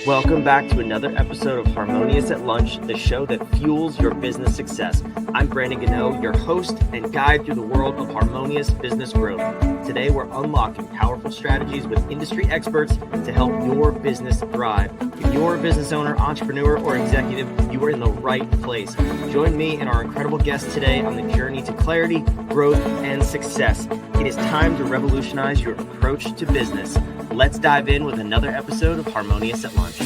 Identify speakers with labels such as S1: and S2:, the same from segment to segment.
S1: Welcome back to another episode of Harmonious at Lunch, the show that fuels your business success. I'm Brandon Gano, your host and guide through the world of harmonious business growth. Today, we're unlocking powerful strategies with industry experts to help your business thrive. If you're a business owner, entrepreneur, or executive, you are in the right place. Join me and our incredible guests today on the journey to clarity, growth, and success. It is time to revolutionize your approach to business. Let's dive in with another episode of Harmonious at Lunch.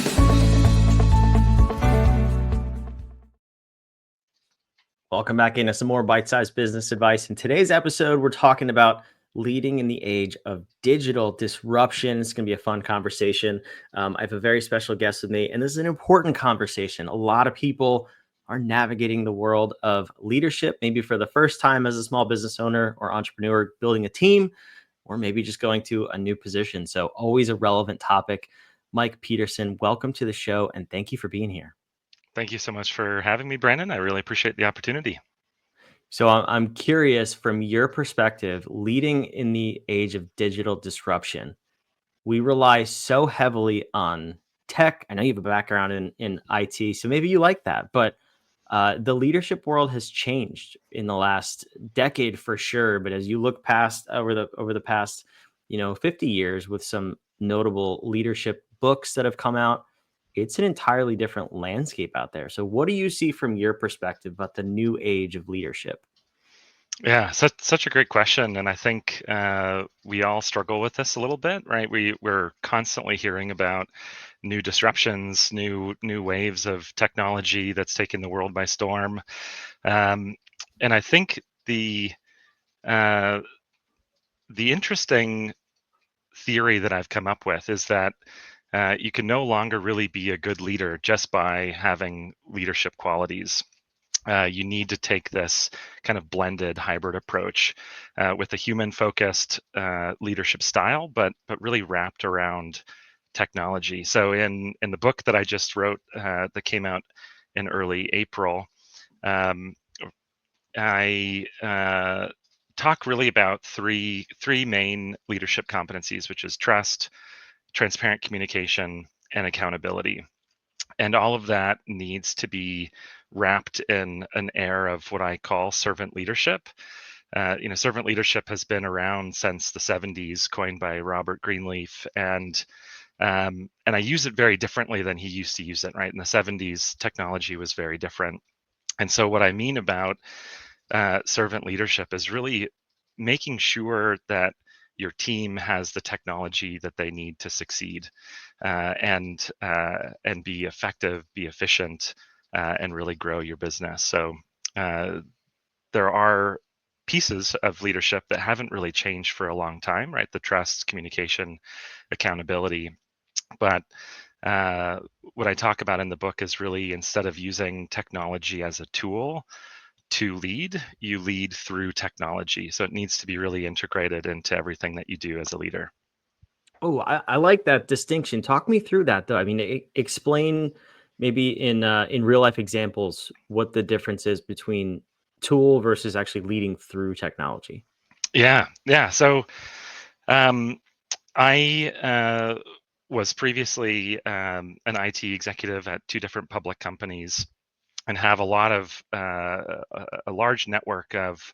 S1: Welcome back into some more bite-sized business advice. In today's episode, we're talking about leading in the age of digital disruption. It's going to be a fun conversation. I have a very special guest with me, and this is an important conversation. A lot of people are navigating the world of leadership, maybe for the first time as a small business owner or entrepreneur, building a team, or maybe just going to a new position. So always a relevant topic. Mike Peterson, welcome to the show, and thank you for being here.
S2: Thank you so much for having me, Brandon. I really appreciate the opportunity.
S1: So I'm curious, from your perspective, leading in the age of digital disruption, we rely so heavily on tech. I know you have a background in IT, so maybe you like that, but the leadership world has changed in the last decade for sure. But as you look past over the past, 50 years, with some notable leadership books that have come out, it's an entirely different landscape out there. So what do you see from your perspective about the new age of leadership?
S2: Yeah, such a great question, and I think we all struggle with this a little bit, right? We're constantly hearing about new disruptions, new waves of technology that's taking the world by storm, um, and I think uh, the interesting theory that I've come up with is that you can no longer really be a good leader just by having leadership qualities. You need to take this kind of blended hybrid approach with a human focused leadership style, but really wrapped around technology. So in the book that I just wrote that came out in early April, um, I talk really about three main leadership competencies, which is trust, transparent communication, and accountability. And all of that needs to be wrapped in an air of what I call servant leadership. Servant leadership has been around since the 70s, coined by Robert Greenleaf, and I use it very differently than he used to use it. Right, in the 70s, technology was very different, and so what I mean about servant leadership is really making sure that your team has the technology that they need to succeed and be effective, be efficient, and really grow your business. So uh, there are pieces of leadership that haven't really changed for a long time, right? The trust, communication, accountability. But uh, what I talk about in the book is really, instead of using technology as a tool to lead, you lead through technology. So it needs to be really integrated into everything that you do as a leader.
S1: Oh, I like that distinction. Talk me through that, though. I mean, explain maybe in real life examples what the difference is between tool versus actually leading through technology.
S2: Yeah. So um, I was previously an IT executive at two different public companies and have a lot of a large network of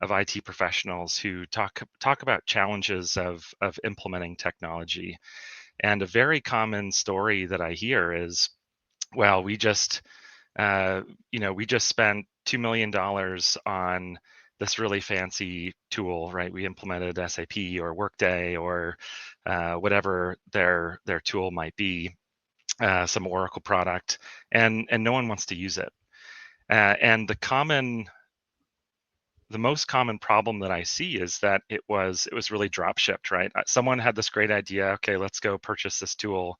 S2: IT professionals who talk about challenges of implementing technology. And a very common story that I hear is, well, uh, we just spent $2 million on this really fancy tool, right? We implemented SAP or Workday or whatever their tool might be, some Oracle product, and no one wants to use it. And the most common problem that I see is that it was really drop shipped, right? Someone had this great idea. Okay, let's go purchase this tool.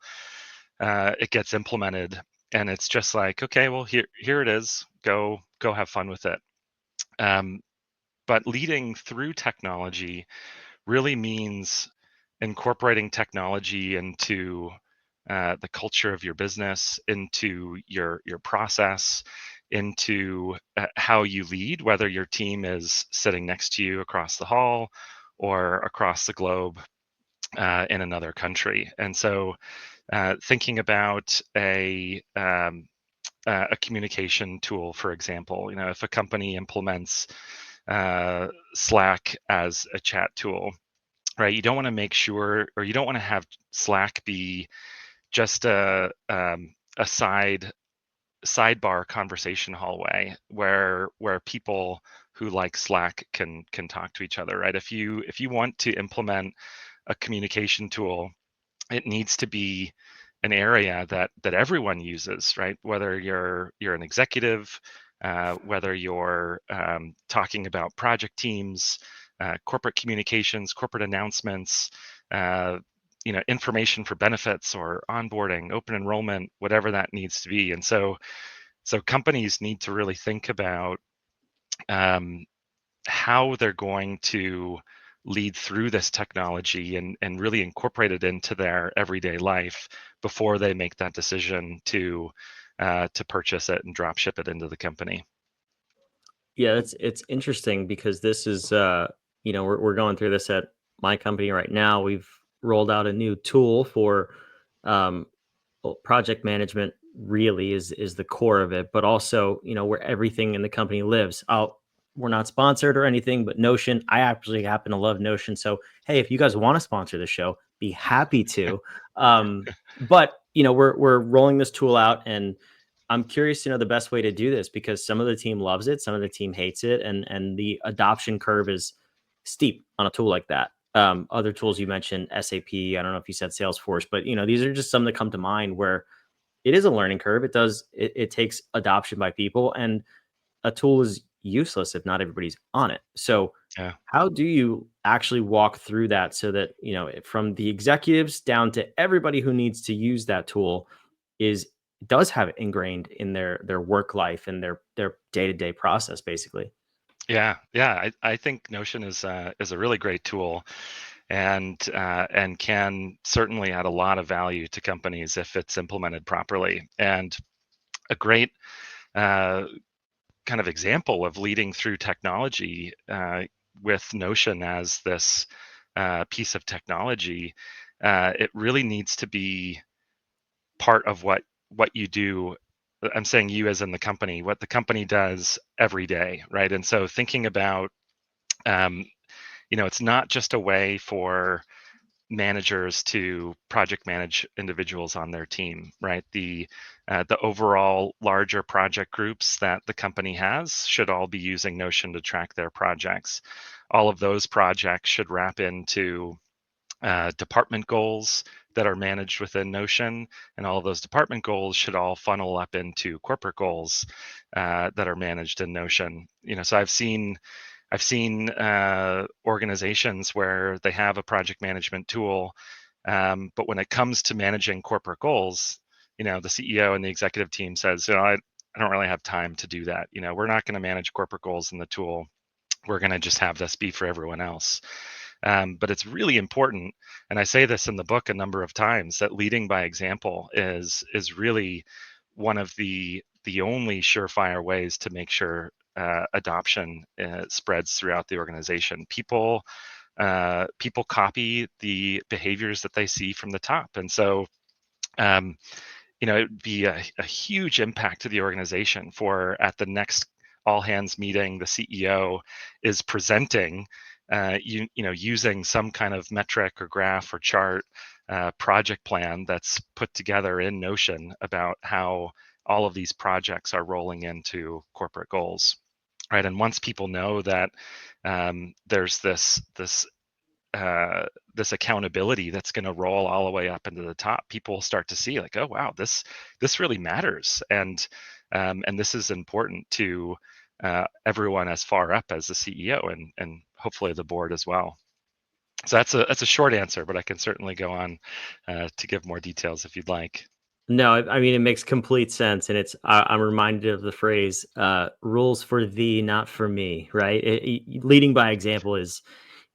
S2: It gets implemented, and it's just like, okay, well, here it is. Go have fun with it. Um, but leading through technology really means incorporating technology into the culture of your business, into your process, into how you lead, whether your team is sitting next to you across the hall or across the globe. in another country. And so, thinking about a communication tool, for example, if a company implements Slack as a chat tool, right? You don't want to make sure, or you don't want to have Slack be just a sidebar conversation hallway where people who like Slack can talk to each other, right? If you want to implement a communication tool, it needs to be an area that everyone uses, right? Whether you're an executive, whether you're talking about project teams, corporate communications, corporate announcements, uh, information for benefits or onboarding, open enrollment, whatever that needs to be. And so companies need to really think about um, how they're going to lead through this technology and really incorporate it into their everyday life before they make that decision to purchase it and drop ship it into the company.
S1: Yeah, it's interesting because this is we're going through this at my company right now. We've rolled out a new tool for um well, project management really is the core of it, but also, where everything in the company lives. We're not sponsored or anything, but Notion, I actually happen to love Notion. So, hey, if you guys want to sponsor the show, be happy to. But we're rolling this tool out, and I'm curious to know the best way to do this because some of the team loves it, some of the team hates it, and the adoption curve is steep on a tool like that. Other tools you mentioned, SAP. I don't know if you said Salesforce, but these are just some that come to mind where it is a learning curve. It takes adoption by people, and a tool is useless if not everybody's on it. So,
S2: Yeah.
S1: how do you actually walk through that so that from the executives down to everybody who needs to use that tool is does have it ingrained in their work life and their day to day process, basically?
S2: Yeah. I think Notion is a really great tool, and can certainly add a lot of value to companies if it's implemented properly. And a great uh, kind of example of leading through technology with Notion as this piece of technology, it really needs to be part of what you do. I'm saying you as in the company, what the company does every day, right? And so thinking about, um, it's not just a way for managers to project manage individuals on their team, right? The overall larger project groups that the company has should all be using Notion to track their projects. All of those projects should wrap into department goals that are managed within Notion, and all of those department goals should all funnel up into corporate goals that are managed in Notion. So I've seen organizations where they have a project management tool, but when it comes to managing corporate goals, the CEO and the executive team says, I don't really have time to do that. We're not going to manage corporate goals in the tool. We're going to just have this be for everyone else. But it's really important, and I say this in the book a number of times, that leading by example is really one of the only surefire ways to make sure adoption spreads throughout the organization. People copy the behaviors that they see from the top, and so um, it would be a huge impact to the organization for at the next all hands meeting, the CEO is presenting, using some kind of metric or graph or chart, project plan that's put together in Notion about how all of these projects are rolling into corporate goals, right? And once people know that there's uh, this accountability that's going to roll all the way up into the top, people will start to see like, oh wow, this really matters, and this is important to everyone as far up as the CEO and hopefully the board as well. So that's a short answer, but I can certainly go on to give more details if you'd like.
S1: No, I mean, it makes complete sense, and I'm reminded of the phrase, "Rules for thee, not for me." Right? Leading by example is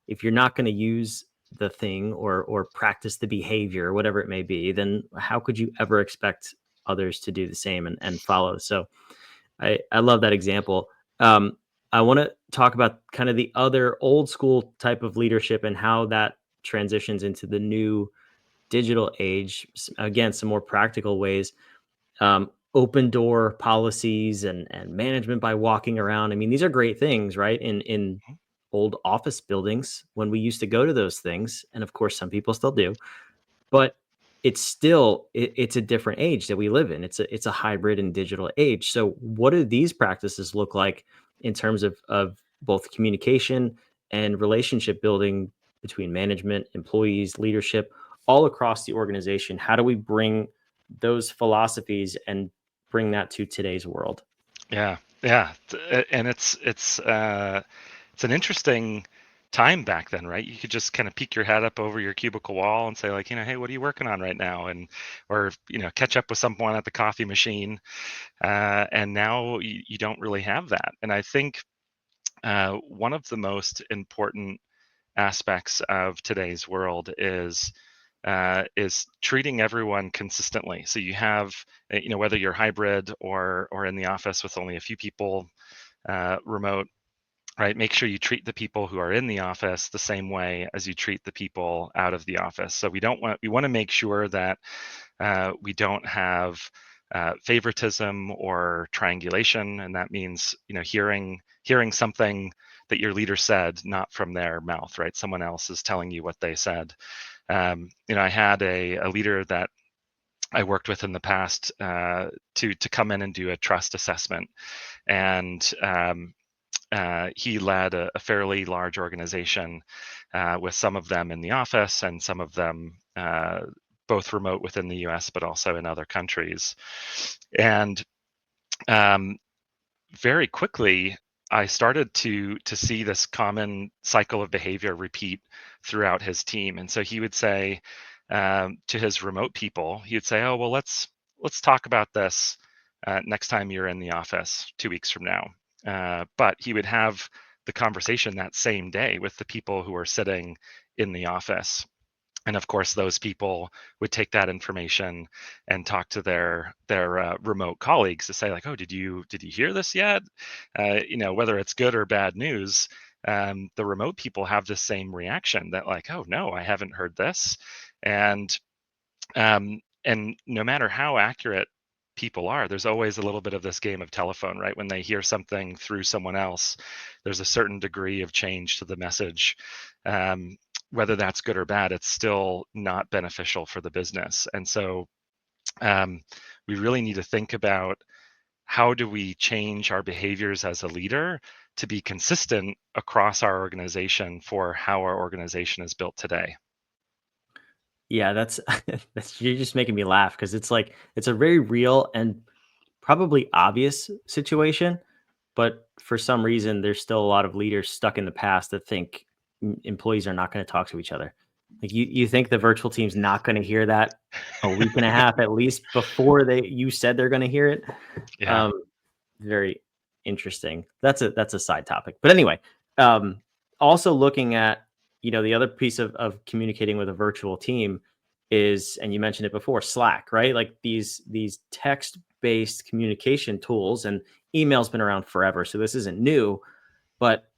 S1: if you're not going to use the thing or practice the behavior, or whatever it may be, then how could you ever expect others to do the same and follow? So, I love that example. I want to talk about kind of the other old school type of leadership and how that transitions into the new digital age, again, some more practical ways, open door policies and management by walking around. I mean, these are great things, right? In old office buildings when we used to go to those things, and of course, some people still do, but it's a different age that we live in. It's a hybrid and digital age. So what do these practices look like in terms of both communication and relationship building between management, employees, leadership, all across the organization? How do we bring those philosophies and bring that to today's world?
S2: Yeah, yeah, and it's an interesting time back then, right? You could just kind of peek your head up over your cubicle wall and say, like, hey, what are you working on right now? And or catch up with someone at the coffee machine. And now you don't really have that. And I think one of the most important aspects of today's world is treating everyone consistently. So you have, whether you're hybrid or in the office with only a few people, remote, right? Make sure you treat the people who are in the office the same way as you treat the people out of the office. So we want to make sure that we don't have favoritism or triangulation, and that means hearing something that your leader said, not from their mouth, right? Someone else is telling you what they said. I had a leader that I worked with in the past to come in and do a trust assessment, and he led a fairly large organization with some of them in the office and some of them both remote within the U.S. but also in other countries. And um, very quickly, I started to see this common cycle of behavior repeat throughout his team. And so he would say to his remote people, he would say, "Oh, well, let's talk about this next time you're in the office 2 weeks from now." But he would have the conversation that same day with the people who are sitting in the office. And of course, those people would take that information and talk to their remote colleagues to say, like, "Oh, did you hear this yet?" Whether it's good or bad news, the remote people have the same reaction that, like, "Oh no, I haven't heard this," and no matter how accurate people are, there's always a little bit of this game of telephone, right? When they hear something through someone else, there's a certain degree of change to the message. Um, Whether that's good or bad, it's still not beneficial for the business. And so um, we really need to think about how do we change our behaviors as a leader to be consistent across our organization for how our organization is built today.
S1: Yeah, that's that's you're just making me laugh because it's like it's a very real and probably obvious situation, but for some reason, there's still a lot of leaders stuck in the past that think employees are not going to talk to each other. Like you think the virtual team's not going to hear that a week and a half at least before you said they're going to hear it.
S2: Yeah.
S1: Um, Very interesting. That's a side topic. But anyway, um, also looking at, the other piece of communicating with a virtual team is, and you mentioned it before, Slack, right? Like these text-based communication tools, and email's been around forever, so this isn't new, but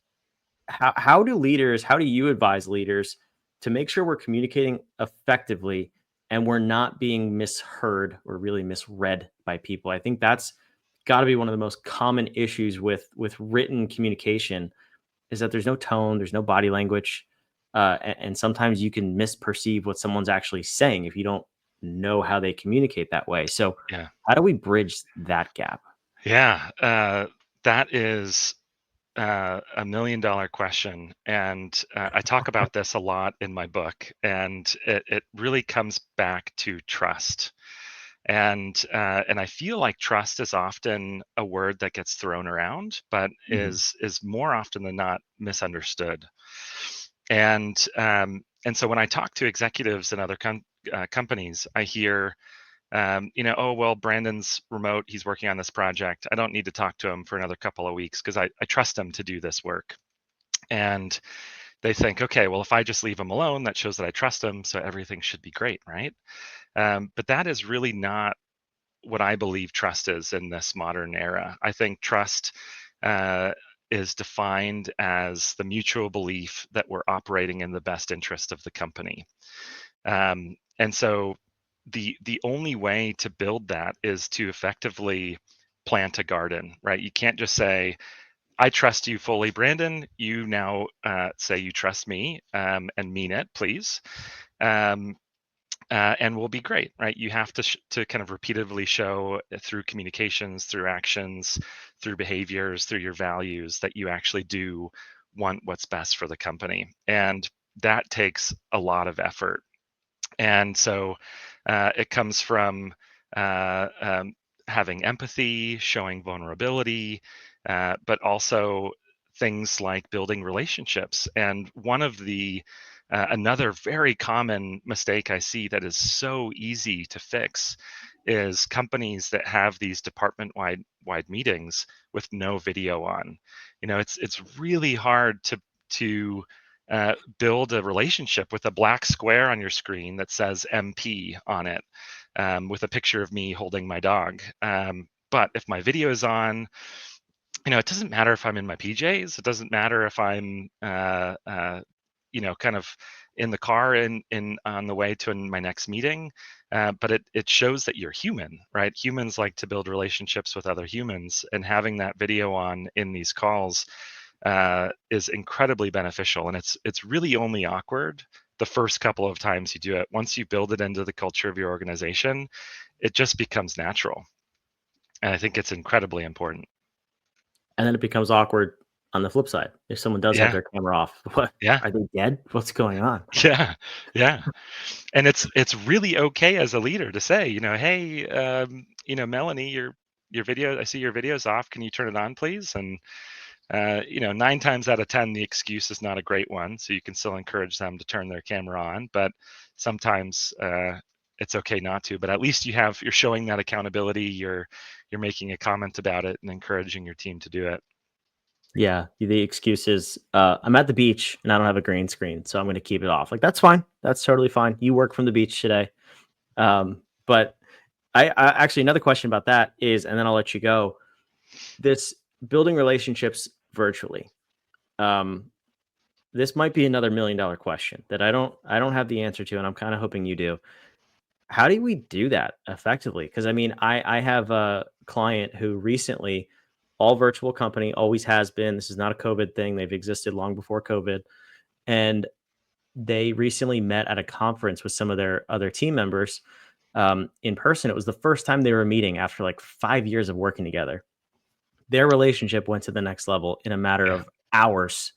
S1: how do you advise leaders to make sure we're communicating effectively and we're not being misheard or really misread by people? I think that's got to be one of the most common issues with written communication is that there's no tone, there's no body language, and sometimes you can misperceive what someone's actually saying if you don't know how they communicate that way. So,
S2: Yeah.
S1: how do we bridge that gap?
S2: Yeah. That is $1 million question, and I talk about this a lot in my book, and it really comes back to trust. And I feel like trust is often a word that gets thrown around, but
S1: Mhm.
S2: is more often than not misunderstood. And so when I talk to executives in other companies, I hear, "Oh, well, Brandon's remote. He's working on this project. I don't need to talk to him for another couple of weeks because I trust him to do this work." And they think, okay, well, if I just leave him alone, that shows that I trust him. So everything should be great, right? But that is really not what I believe trust is in this modern era. I think trust uh, is defined as the mutual belief that we're operating in the best interest of the company. And so the only way to build that is to effectively plant a garden, right? You can't just say, I trust you fully, Brandon. You now say you trust me, and mean it, please. Um, and will be great, right? You have to to kind of repeatedly show through communications, through actions, through behaviors, through your values that you actually do want what's best for the company, and that takes a lot of effort. And so it comes from uh, um, having empathy, showing vulnerability, but also things like building relationships. And one of the another very common mistake I see that is so easy to fix is companies that have these department wide meetings with no video on. It's really hard to build a relationship with a black square on your screen that says MP on it, with a picture of me holding my dog. But if my video is on, it doesn't matter if I'm in my PJs. It doesn't matter if I'm, kind of in the car in on the way to my next meeting. But it shows that you're human, right? Humans like to build relationships with other humans, and having that video on in these calls is incredibly beneficial. And it's really only awkward the first couple of times you do it. Once you build it into the culture of your organization, it just becomes natural. And I think it's incredibly important.
S1: And then it becomes awkward on the flip side. If someone does have
S2: Yeah.
S1: their camera off, what
S2: Yeah.
S1: are they dead? What's going on?
S2: Yeah. Yeah. And it's really okay as a leader to say, hey, Melanie, your video, I see your video's off. Can you turn it on, please? And 9 times out of 10, the excuse is not a great one. So you can still encourage them to turn their camera on, but sometimes it's okay not to. But at least you're showing that accountability. You're making a comment about it and encouraging your team to do it.
S1: Yeah, the excuse is, "I'm at the beach and I don't have a green screen, so I'm gonna keep it off." Like, that's fine. That's totally fine. You work from the beach today. But I actually another question about that is, and then I'll let you go. This building relationships virtually. Um, this might be another $1,000,000 question that I don't have the answer to, and I'm kinda hoping you do. How do we do that effectively? Because I mean, I have a client who recently, all virtual company, always has been. This is not a COVID thing. They've existed long before COVID. And they recently met at a conference with some of their other team members in person. It was the first time they were meeting after like 5 years of working together. Their relationship went to the next level in a matter
S2: Yeah.
S1: of hours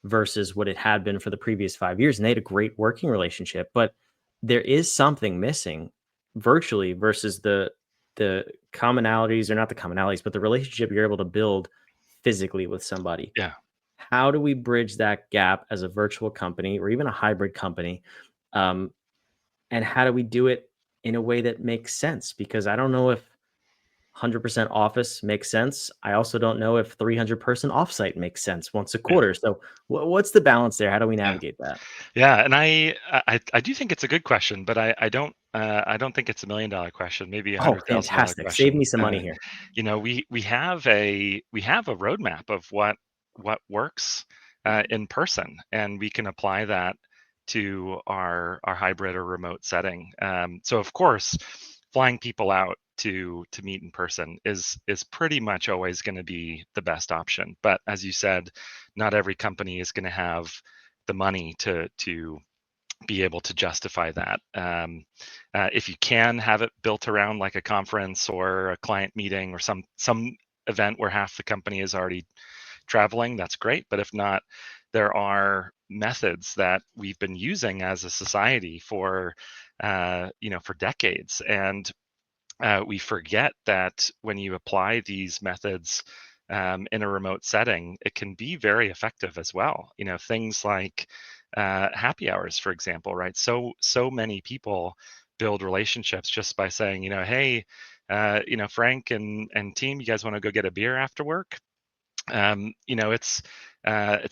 S1: versus what it had been for the previous 5 years. And they had a great working relationship, but there is something missing virtually versus the commonalities, or not the commonalities, but the relationship you're able to build physically with somebody.
S2: Yeah.
S1: How do we bridge that gap as a virtual company or even a hybrid company? Um, and how do we do it in a way that makes sense? Because I don't know if 100% office makes sense. I also don't know if 300-person offsite makes sense once a
S2: Yeah.
S1: quarter. So, what's the balance there? How do we
S2: Yeah.
S1: navigate that?
S2: Yeah, and I do think it's a good question, but I don't think it's $1,000,000 question, maybe a
S1: Oh,
S2: $100,000
S1: fantastic! Save
S2: question.
S1: me some money here.
S2: We have a roadmap of what works in person, and we can apply that to our hybrid or remote setting. So of course, flying people out to meet in person is pretty much always going to be the best option. But as you said, not every company is going to have the money to be able to justify that. If you can have it built around like a conference or a client meeting or some event where half the company is already traveling, that's great. But if not, there are methods that we've been using as a society for decades, and we forget that when you apply these methods in a remote setting, it can be very effective as well. Things like happy hours, for example, right? So many people build relationships just by saying, hey, Frank and team, you guys want to go get a beer after work? It's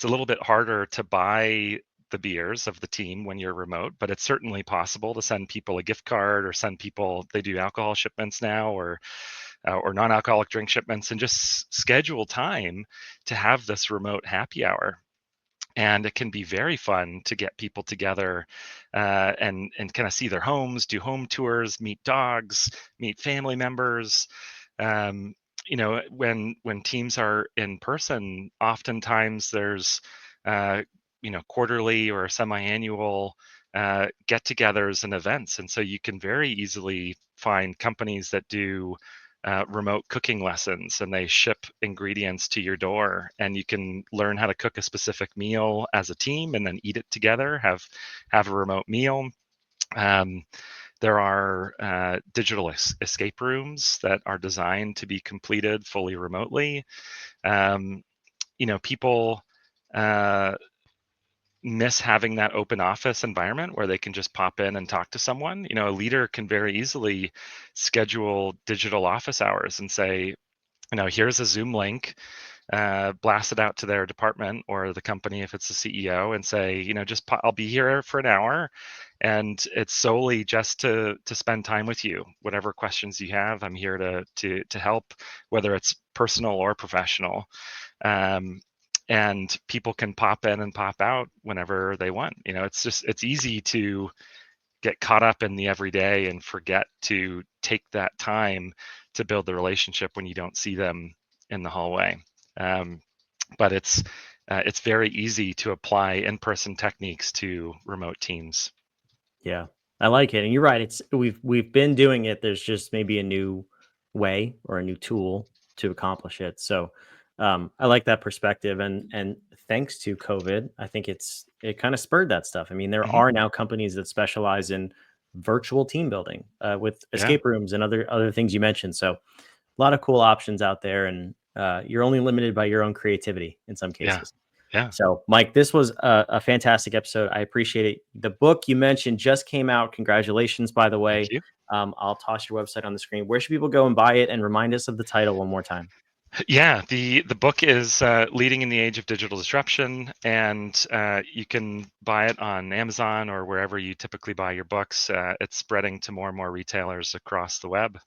S2: a little bit harder to buy the beers of the team when you're remote, but it's certainly possible to send people a gift card or send people, they do alcohol shipments now, or or non-alcoholic drink shipments, and just schedule time to have this remote happy hour. And it can be very fun to get people together, and kind of see their homes, do home tours, meet dogs, meet family members. um, when teams are in person, oftentimes there's quarterly or semi-annual get-togethers and events, and so you can very easily find companies that do remote cooking lessons, and they ship ingredients to your door, and you can learn how to cook a specific meal as a team and then eat it together, have a remote meal. um, there are digital escape rooms that are designed to be completed fully remotely. People miss having that open office environment where they can just pop in and talk to someone. A leader can very easily schedule digital office hours and say, here's a Zoom link, blast it out to their department or the company if it's the CEO, and say, I'll be here for an hour, and it's solely just to spend time with you. Whatever questions you have, I'm here to help, whether it's personal or professional. And people can pop in and pop out whenever they want. It's easy to get caught up in the everyday and forget to take that time to build the relationship when you don't see them in the hallway. But it's very easy to apply in-person techniques to remote teams.
S1: Yeah, I like it, and you're right. We've been doing it. There's just maybe a new way or a new tool to accomplish it. So I like that perspective, and thanks to COVID, I think it kind of spurred that stuff. I mean, there
S2: Mhm.
S1: are now companies that specialize in virtual team building with
S2: Yeah,
S1: escape rooms and other things you mentioned. So a lot of cool options out there, and you're only limited by your own creativity in some
S2: yeah,
S1: cases.
S2: yeah.
S1: So, Mike, this was a fantastic episode. I appreciate it. The book you mentioned just came out. Congratulations, by the
S2: Thank
S1: way.
S2: you.
S1: I'll toss your website on the screen. Where should people go and buy it? And remind us of the title one more time.
S2: Yeah, the book is Leading in the Age of Digital Disruption, and you can buy it on Amazon or wherever you typically buy your books. It's spreading to more and more retailers across the web.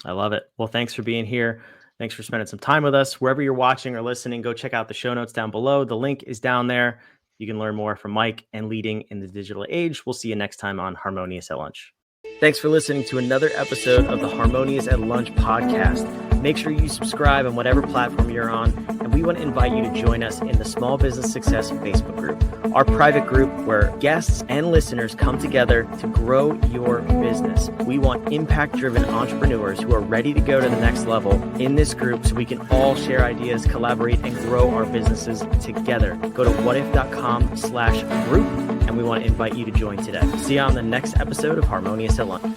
S1: I love it. Well, thanks for being here. Thanks for spending some time with us. Wherever you're watching or listening, go check out the show notes down below. The link is down there. You can learn more from Mike and leading in the digital age. We'll see you next time on Harmonious at Lunch. Thanks for listening to another episode of the Harmonious at Lunch podcast. Make sure you subscribe on whatever platform you're on, and we want to invite you to join us in the Small Business Success Facebook group, our private group where guests and listeners come together to grow your business. We want impact-driven entrepreneurs who are ready to go to the next level in this group so we can all share ideas, collaborate, and grow our businesses together. Go to whatif.com/group, and we want to invite you to join today. See you on the next episode of Harmonious at Lunch.